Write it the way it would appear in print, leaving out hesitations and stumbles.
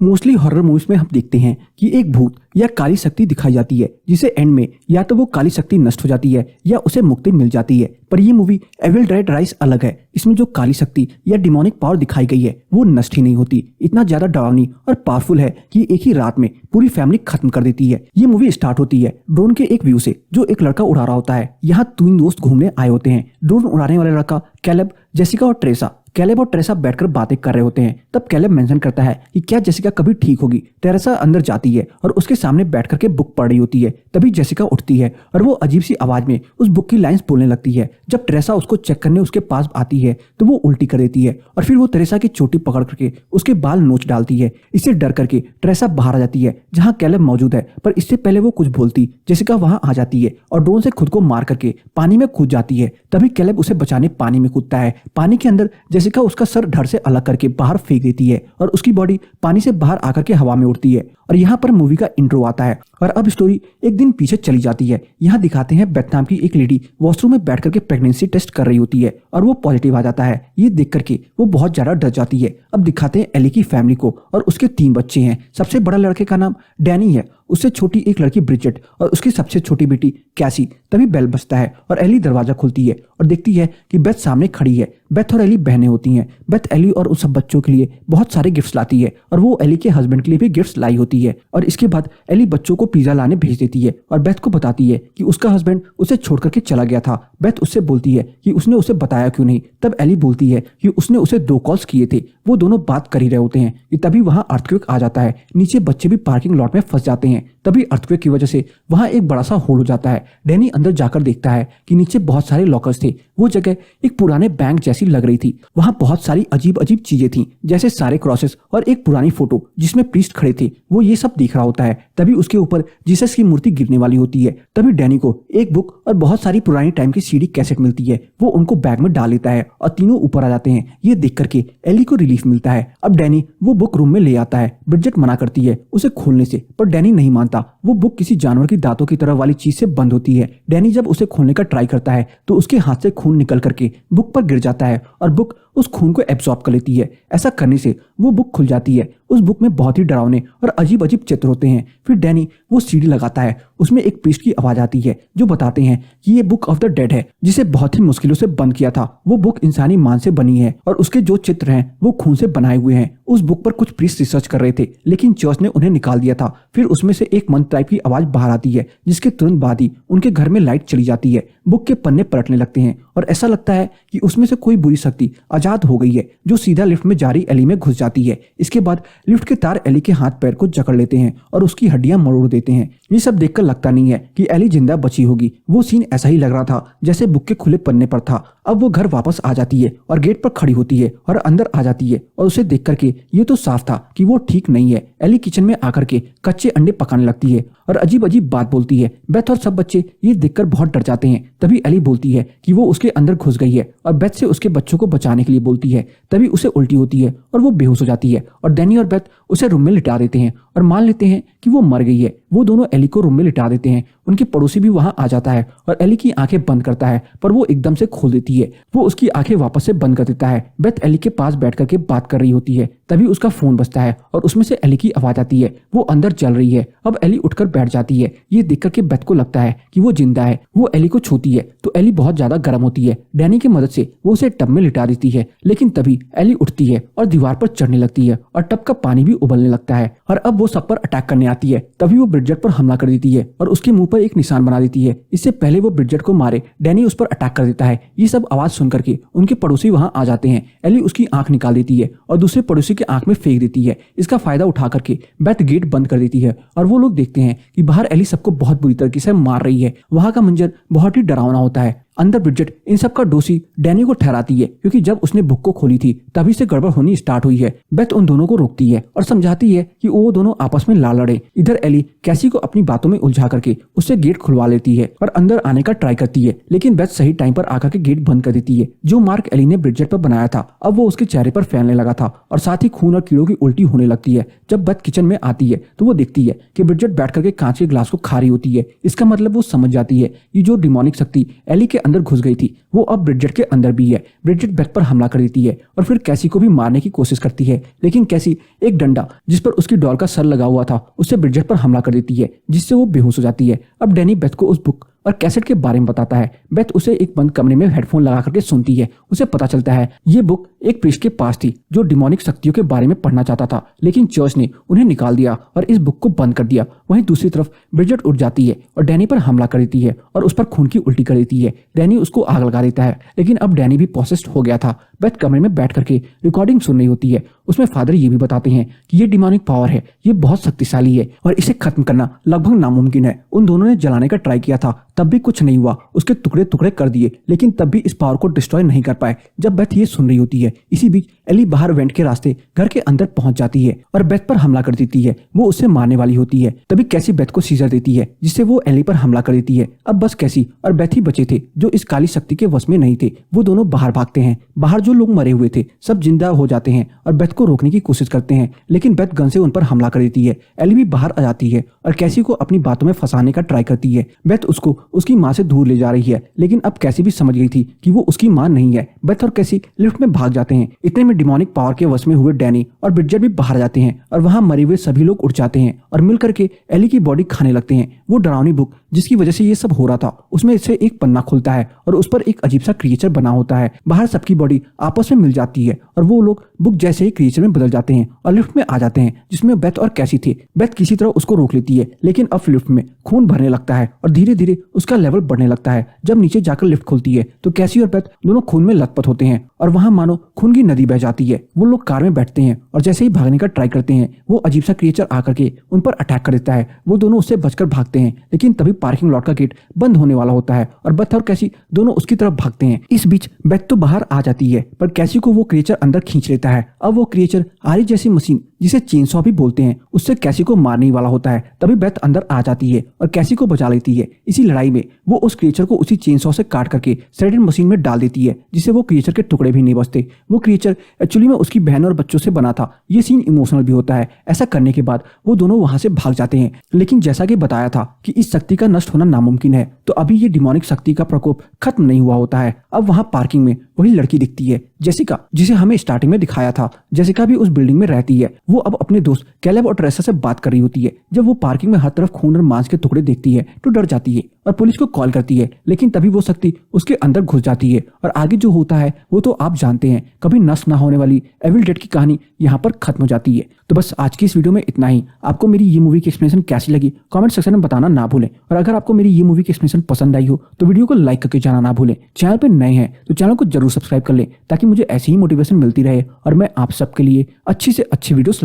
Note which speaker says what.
Speaker 1: Mostly horror movies में हम देखते हैं कि एक भूत या काली शक्ति दिखाई जाती है जिसे एंड में या तो वो काली शक्ति नष्ट हो जाती है या उसे मुक्ति मिल जाती है। पर ये मूवी एविल डेड राइज अलग है। इसमें जो काली शक्ति या डिमोनिक पावर दिखाई गई है वो नष्ट ही नहीं होती, इतना ज्यादा डरावनी और पावरफुल है कि एक ही रात में पूरी फैमिली खत्म कर देती है। ये मूवी स्टार्ट होती है ड्रोन के एक व्यू से जो एक लड़का उड़ा रहा होता है। यहाँ तीन दोस्त घूमने आए होते हैं। ड्रोन उड़ाने वाला लड़का कैलेब, जेसिका और ट्रेसा। कैलेब और ट्रेसा बैठकर बातें कर रहे होते हैं। तब कैलेब मेंशन करता है कि क्या जेसिका कभी ठीक होगी। ट्रेसा अंदर जाती है और उसके सामने बैठ करके बुक पढ़ रही होती है। तभी जेसिका उठती है और वो अजीब सी आवाज में उस बुक की लाइंस बोलने लगती है। जब ट्रेसा उसको चेक करने उसके पास आती है तो वो उल्टी कर देती है और फिर वो ट्रेसा की चोटी पकड़ करके उसके बाल नोच डालती है। इससे डर करके ट्रेसा बाहर आ जाती है जहाँ कैलेब मौजूद है। पर इससे पहले वो कुछ बोलती जेसिका वहां आ जाती है और ड्रोन से खुद को मार करके पानी में कूद जाती है। तभी कैलेब उसे बचाने पानी में कूदता है। पानी के अंदर जेसिका उसका सर धड़ से अलग करके बाहर फेंक देती है और उसकी बॉडी पानी से बाहर आकर के हवा में उड़ती है। और यहाँ पर मूवी का इंट्रो आता है और अब स्टोरी एक दिन पीछे चली जाती है। यहाँ दिखाते हैं बेथ नाम की एक लेडी वॉशरूम में बैठ करके प्रेगनेंसी टेस्ट कर रही होती है और वो पॉजिटिव आ जाता है। ये देख करके वो बहुत ज्यादा डर जाती है। अब दिखाते हैं एली की फैमिली को और उसके 3 बच्चे हैं। सबसे बड़ा लड़के का नाम डैनी है, उससे छोटी एक लड़की ब्रिजेट और उसकी सबसे छोटी बेटी कैसी। तभी बेल बजता है और एली दरवाजा खोलती है और देखती है कि बेथ सामने खड़ी है। बेथ और एली बहनें होती हैं। बेथ एली और उन सब बच्चों के लिए बहुत सारे गिफ्ट्स लाती है और वो एली के हस्बैंड के लिए भी गिफ्ट्स लाई होती है। और इसके बाद एली बच्चों को पिज्जा लाने भेज देती है और बेथ को बताती है कि उसका हस्बैंड उसे छोड़ करके चला गया था। बेथ उससे बोलती है कि उसने उसे बताया क्यों नहीं। तब एली बोलती है कि उसने उसे 2 कॉल्स किए थे। वो दोनों बात कर ही रहे होते हैं कि तभी वहां अर्थक्वेक आ जाता है। नीचे बच्चे भी पार्किंग लॉट में फंस जाते हैं। तभी अर्थक्वेक की वजह से वहां एक बड़ा सा होल हो जाता है। डैनी अंदर जाकर देखता है कि नीचे बहुत सारे लॉकर्स थे। वो जगह एक पुराने बैंक जैसी लग रही थी। वहां बहुत सारी अजीब अजीब चीजें थी जैसे सारे क्रॉसेस और एक पुरानी फोटो जिसमें प्रीस्ट खड़े थे। वो ये सब देख रहा होता है। तभी उसके ऊपर जीसस की मूर्ति गिरने वाली होती है। तभी डैनी को एक बुक और बहुत सारी पुरानी टाइम की सीडी कैसेट मिलती है। वो उनको बैग में डाल लेता है और तीनों ऊपर आ जाते हैं। ये देख करके एली को रिलीफ मिलता है। अब डैनी वो बुक रूम में ले आता है। ब्रिजेट मना करती है उसे खोलने से, पर डैनी नहीं मानता। वो बुक किसी जानवर की दांतों की तरह वाली चीज से बंद होती है। डैनी जब उसे खोलने का ट्राई करता है तो उसके हाथ से खून निकल करके बुक पर गिर जाता है और बुक उस खून को एब्सॉर्ब कर लेती है। ऐसा करने से वो बुक खुल जाती है। उस बुक में बहुत ही डरावने और अजीब अजीब चित्र होते हैं। फिर डैनी वो सीडी लगाता है। उसमें एक प्रीस्ट की आवाज आती है जो बताते हैं कि ये बुक ऑफ द डेड है जिसे बहुत ही मुश्किलों से बंद किया था। वो बुक इंसानी मान से बनी है और उसके जो चित्र हैं वो खून से बनाए हुए हैं। उस बुक पर कुछ प्रीस्ट रिसर्च कर रहे थे लेकिन चर्च ने उन्हें निकाल दिया था। फिर उसमें से एक मंत्र टाइप की आवाज बाहर आती है जिसके तुरंत बाद ही उनके घर में लाइट चली जाती है। बुक के पन्ने पलटने लगते हैं और ऐसा लगता है कि उसमें से कोई बुरी शक्ति आजाद हो गई है जो सीधा लिफ्ट में जा रही एली में घुस जाती है। इसके बाद लिफ्ट के तार एली के हाथ पैर को जकड़ लेते हैं और उसकी हड्डियां मरोड़ देते हैं। ये सब देखकर लगता नहीं है कि एली जिंदा बची होगी। वो सीन ऐसा ही लग रहा था जैसे बुक के खुले पन्ने पर था। अब वो घर वापस आ जाती है और गेट पर खड़ी होती है और अंदर आ जाती है और उसे देख करके ये तो साफ था कि वो ठीक नहीं है। एली किचन में आकर के कच्चे अंडे पकाने लगती है और अजीब अजीब बात बोलती है। बेथ और सब बच्चे ये देखकर बहुत डर जाते हैं। तभी एली बोलती है कि वो उसके अंदर घुस गई है और बेथ से उसके बच्चों को बचाने के लिए बोलती है। तभी उसे उल्टी होती है और वो बेहोश हो जाती है और डैनी और बेथ उसे रूम में लिटा देते हैं और मान लेते हैं कि वो मर गई है। वो दोनों एली को रूम में लिटा देते हैं। उनके पड़ोसी भी वहां आ जाता है और एली की आंखें बंद करता है पर वो एकदम से खोल देती है। वो उसकी आंखें वापस से बंद कर देता है। बेथ एली के पास बैठ करके बात कर रही होती है। तभी उसका फोन बजता है और उसमें से एली की आवाज आती है। वो अंदर चल रही है। अब एली उठकर बैठ जाती है। ये देख करके बेथ को लगता है कि वो जिंदा है। वो एली को छूती है तो एली बहुत ज्यादा गर्म होती है। डैनी की मदद से वो उसे टब में लिटा देती है लेकिन तभी एली उठती है और दीवार पर चढ़ने लगती है और टब का पानी भी उबलने लगता है और अब वो सब पर अटैक करने आती है। तभी वो ब्रिजेट पर हमला कर देती है और उसके मुंह पर एक निशान बना देती है। इससे पहले वो ब्रिजेट को मारे डैनी उस पर अटैक कर देता है। ये सब आवाज सुन करके उनके पड़ोसी वहां आ जाते हैं। एली उसकी आंख निकाल देती है और दूसरे पड़ोसी के आंख में फेंक देती है। इसका फायदा उठा करके बेथ गेट बंद कर देती है और वो लोग देखते हैं कि बाहर एली सबको बहुत बुरी तरीके से मार रही है। वहां का मंजर बहुत ही डरावना होता है। अंदर ब्रिजेट इन सब का दोषी डैनी को ठहराती है क्योंकि जब उसने बुक को खोली थी तभी से गड़बड़ होनी स्टार्ट हुई है। बेथ उन दोनों को रोकती है और समझाती है कि वो दोनों आपस में ना लड़े। इधर एली कैसी को अपनी बातों में उलझा करके उससे गेट खुलवा लेती है और अंदर आने का ट्राई करती है लेकिन बेथ सही टाइम पर आकर के गेट बंद कर देती है। जो मार्क एली ने ब्रिजेट पर बनाया था अब वो उसके चेहरे पर फैलने लगा था और साथ ही खून और कीड़ों की उल्टी होने लगती है। जब बेथ किचन में आती है तो वो देखती है कि ब्रिजेट बैठ करके कांच के ग्लास को खा रही होती है। इसका मतलब वो समझ जाती है कि जो डिमोनिक शक्ति एली के अंदर घुस गई थी वो अब ब्रिजेट के अंदर भी है। ब्रिजेट बेथ पर हमला कर देती है और फिर कैसी को भी मारने की कोशिश करती है, लेकिन कैसी एक डंडा जिस पर उसकी डॉल का सर लगा हुआ था उससे ब्रिजेट पर हमला कर देती है, जिससे वो बेहोश हो जाती है। अब डैनी बेथ को उस बुक और कैसेट के बारे में बताता है। बेथ उसे एक बंद कमरे में हेडफोन लगा करके सुनती है। उसे पता चलता है ये बुक एक प्रीस्ट के पास थी जो डिमोनिक शक्तियों के बारे में पढ़ना चाहता था, लेकिन चर्च ने उन्हें निकाल दिया और इस बुक को बंद कर दिया। वहीं दूसरी तरफ ब्रिजेट उठ जाती है और डैनी पर हमला कर देती है और उस पर खून की उल्टी कर देती है। डैनी उसको आग लगा देता है, लेकिन अब डैनी भी पॉसेस्ड हो गया था। बेथ कमरे में बैठ करके रिकॉर्डिंग सुन रही होती है। उसमें फादर ये भी बताते हैं कि ये डिमोनिक पावर है, ये बहुत शक्तिशाली है और इसे खत्म करना लगभग नामुमकिन है। उन दोनों ने जलाने का ट्राई किया था, तब भी कुछ नहीं हुआ, उसके टुकड़े टुकड़े कर दिए, लेकिन तब भी इस पावर को डिस्ट्रॉय नहीं कर पाए। जब बेथ ये सुन रही होती है, इसी बीच एली बाहर वेंट के रास्ते घर के अंदर पहुंच जाती है और बेथ पर हमला कर देती है। वो उसे मारने वाली होती है, तभी कैसी बेथ को सीजर देती है, जिससे वो एली पर हमला कर देती है। अब बस कैसी और बेथ ही बचे थे जो इस काली शक्ति के वश में नहीं थे। वो दोनों बाहर भागते हैं। बाहर जो लोग मरे हुए थे सब जिंदा हो जाते हैं और बेथ को रोकने की कोशिश करते हैं, लेकिन बेथ गन से उन पर हमला कर देती है। एली भी बाहर आ जाती है और कैसी को अपनी बातों में फंसाने का ट्राई करती है। बेथ उसको उसकी माँ से दूर ले जा रही है, लेकिन अब कैसी भी समझ गई थी कि वो उसकी माँ नहीं है। बेथ और कैसी लिफ्ट में भाग जाते हैं। इतने में डिमोनिक पावर के वश में हुए डैनी और ब्रिजेट भी बाहर जाते हैं और वहां मरे हुए सभी लोग उठ जाते हैं और मिलकर के एली की बॉडी खाने लगते हैं। वो डरावनी बुक जिसकी वजह से ये सब हो रहा था उसमें से एक पन्ना खुलता है और उस पर एक अजीब सा क्रिएचर बना होता है। बाहर सबकी बॉडी आपस में मिल जाती है और वो लोग बुक जैसे ही क्रिएचर में बदल जाते हैं और लिफ्ट में आ जाते हैं जिसमें बेथ और कैसी थे। बेथ किसी तरह उसको रोक लेती है, लेकिन अब लिफ्ट में खून भरने लगता है और धीरे धीरे उसका लेवल बढ़ने लगता है। जब नीचे जाकर लिफ्ट खुलती है तो कैसी और बेथ दोनों खून में लथपथ होते हैं और वहां मानो खून की नदी बह जाती है। वो लोग कार में बैठते हैं और जैसे ही भागने का ट्राई करते हैं वो अजीब सा क्रिएचर आकर के उन पर अटैक कर देता है। वो दोनों उससे बचकर भागते हैं, लेकिन तभी पार्किंग लॉट का गेट बंद होने वाला होता है और बेथ और कैसी दोनों उसकी तरफ भागते हैं। इस बीच बेथ तो बाहर आ जाती है, पर कैसी को वो क्रिएचर अंदर खींच लेता है। अब वो क्रिएचर आरी जैसी मशीन जिसे चेनसॉ भी बोलते हैं उससे कैसी को मारने वाला होता है। तभी बेथ अंदर आ जाती है और कैसी को बचा लेती है। इसी लड़ाई में वो उस क्रिएचर को उसी चेनसॉ से काट करके श्रेडेड मशीन में डाल देती है, जिससे वो क्रिएचर के टुकड़े भी नहीं बचते। वो क्रिएचर एक्चुअली में उसकी बहन और बच्चों से बना था। ये सीन इमोशनल भी होता है। ऐसा करने के बाद वो दोनों वहां से भाग जाते हैं, लेकिन जैसा कि बताया था कि इस शक्ति का नष्ट होना नामुमकिन है, तो अभी ये डिमोनिक शक्ति का प्रकोप खत्म नहीं हुआ होता है। अब वहां पार्किंग में वही लड़की दिखती है, जेसिका, जिसे हमें स्टार्टिंग में दिखाया था। जेसिका भी उस बिल्डिंग में रहती है। वो अब अपने दोस्त कैलेब और ट्रेसा से बात कर रही होती है। जब वो पार्किंग में हर तरफ खून और मांस के टुकड़े देखती है तो डर जाती है और पुलिस को कॉल करती है, लेकिन तभी वो शक्ति उसके अंदर घुस जाती है और आगे जो होता है वो तो आप जानते हैं। कभी नष्ट ना होने वाली एविल डेड की कहानी यहाँ पर खत्म हो जाती है। तो बस आज की इस वीडियो में इतना ही। आपको मेरी ये मूवी की एक्सप्लेनेशन कैसी लगी कमेंट सेक्शन में बताना ना भूलें, और अगर आपको मेरी ये मूवी की एक्सप्लेनेशन पसंद आई हो तो वीडियो को लाइक करके जाना ना भूलें। चैनल पर नए हैं तो चैनल को जरूर सब्सक्राइब कर लें ताकि मुझे ऐसी ही मोटिवेशन मिलती रहे और मैं आप सबके लिए अच्छी से अच्छी वीडियोस